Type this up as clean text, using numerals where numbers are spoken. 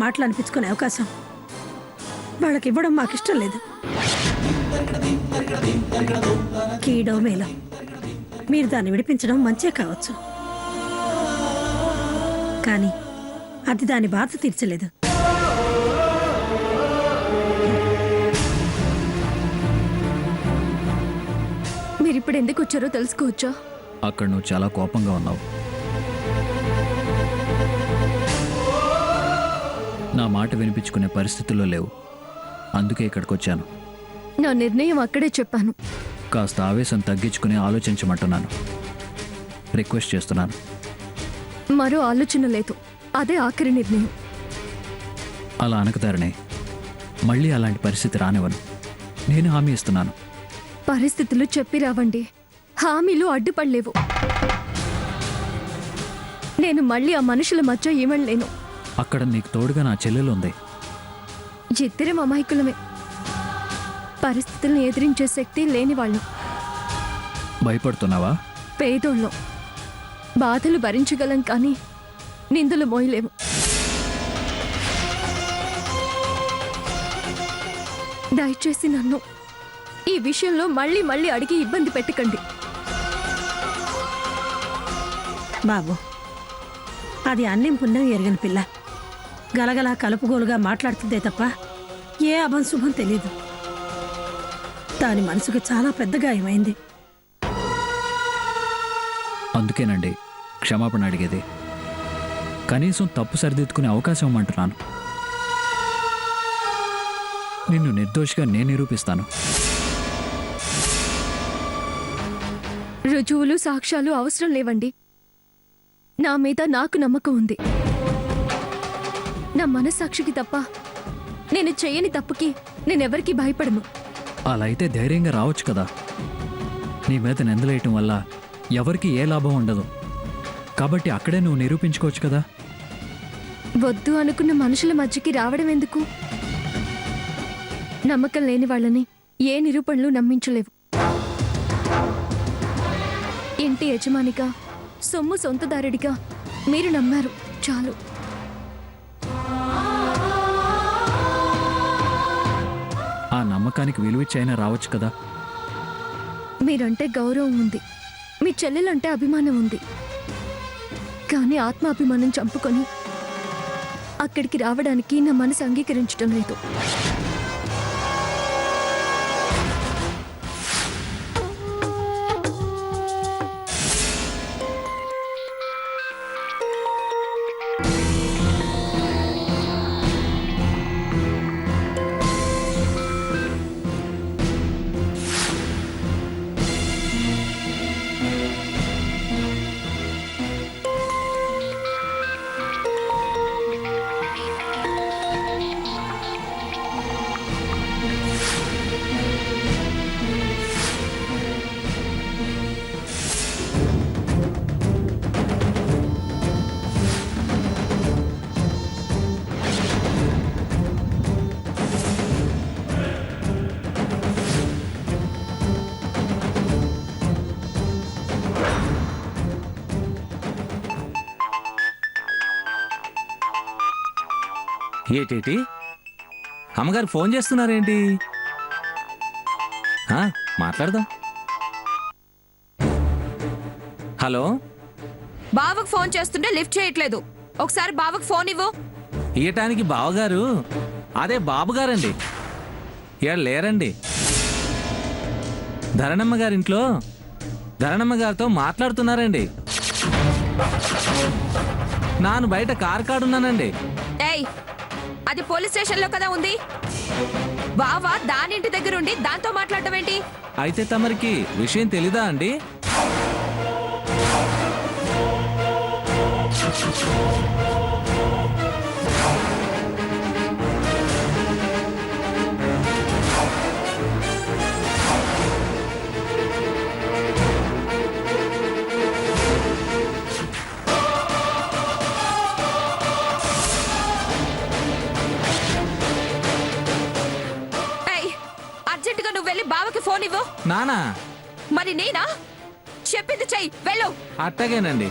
మాటలు అనిపించుకునే అవకాశం వాళ్ళకి ఇవ్వడం మాకిష్టం లేదు. కీడో మేలో మీరు దాన్ని విడిపించడం మంచే కావచ్చు, కానీ అది దాని బాధ తీర్చలేదు. మీరిప్పుడు ఎందుకు వచ్చారో తెలుసుకోవచ్చా? అక్కడ నువ్వు చాలా కోపంగా ఉన్నావు. నా మాట వినిపించుకునే పరిస్థితుల్లో లేవు, అందుకే ఇక్కడికి వచ్చాను. నా నిర్ణయం అక్కడే చెప్పాను. కాస్త ఆవేశం తగ్గించుకుని ఆలోచించమంటున్నాను. రిక్వెస్ట్ చేస్తున్నాను. మరో ఆలోచన లేదు, అదే ఆఖరి నిర్ణయం. అలా అనకదారనే, మళ్ళీ అలాంటి పరిస్థితి రానివ్వను. నేను హామీ ఇస్తున్నాను. పరిస్థితులు చెప్పి రావండి, హామీలు అడ్డుపడలేవు. నేను మళ్ళీ ఆ మనుషుల మధ్య ఇవ్వలేను. అక్కడ నీకు తోడుగా నా చెల్లెలు ఉంది. ఇద్దరం అమాయకులమే, పరిస్థితులను ఎదిరించే శక్తి లేని వాళ్ళం. భయపడుతున్నావా? పేదోళ్ళం, బాధలు భరించగలం కానీ నిందలు మోయలేము. దయచేసి నన్ను ఈ విషయంలో మళ్ళీ మళ్ళీ అడిగి ఇబ్బంది పెట్టకండి. బాబు, అది అన్నం పుణ్యం ఎరగని పిల్ల. గలగలా కలుపుగోలుగా మాట్లాడుతుందే తప్ప ఏ అభంశుభం తెలీదు. దాని మనసుకు చాలా పెద్ద గాయమైంది. అందుకేనండి క్షమాపణ అడిగేది. కనీసం తప్పు సరిదిద్దుకునే అవకాశం ఇవ్వమంటున్నాను. నిన్ను నిర్దోషిగా నేను నిరూపిస్తాను. రుజువులు సాక్ష్యాలు అవసరం లేవండి. నా మీద నాకు నమ్మకం ఉంది. నా మనస్సాక్షికి తప్ప నేను చేయని తప్పుకి నేనెవరికి భయపడను. అలా అయితే ధైర్యంగా రావచ్చు కదా. నీ మీద నిందలేయటం వల్ల ఎవరికి ఏ లాభం ఉండదు కాబట్టి అక్కడే నువ్వు నిరూపించుకోవచ్చు కదా. వద్దు అనుకున్న మనుషుల మధ్యకి రావడం ఎందుకు? నమ్మకం లేని వాళ్ళని ఏ నిరూపణలు నమ్మించలేవు. ఇంటి యజమానిగా, సొమ్ము సొంతదారుడిగా మీరు నమ్మారు, చాలు. ఆ నమ్మకానికి విలువిచ్చైనా రావచ్చు కదా. మీరంటే గౌరవం ఉంది, మీ చెల్లెలంటే అభిమానం ఉంది, కానీ ఆత్మాభిమానం చంపుకొని అక్కడికి రావడానికి నా మనసు అంగీకరించడం లేదు. ఏటేటి అమ్మగారు ఫోన్ చేస్తున్నారేంటి? మాట్లాడదాం. హలో, బావకు ఫోన్ చేస్తుంటే లిఫ్ట్ చేయట్లేదు. ఒకసారి బావకు ఫోన్ ఇవ్వు. ఇయటానికి బావగారు అదే బాబుగారండి. ఇక లేరండి. ధరణమ్మ గారింట్లో ధరణమ్మ గారితో మాట్లాడుతున్నారండి. నాను బయట కారు కాడున్నానండి. ఏయ్, అది పోలీస్ స్టేషన్ లో కదా ఉంది. బావా దానింటి దగ్గరుండి దాంతో మాట్లాడటం ఏంటి? అయితే తమరికి విషయం తెలీదా అండి? బావకి ఫోన్ ఇవ్వు. నానా? మరి నేనా? చెప్పింది చెయ్యి, వెళ్ళు. అట్టగేనండి.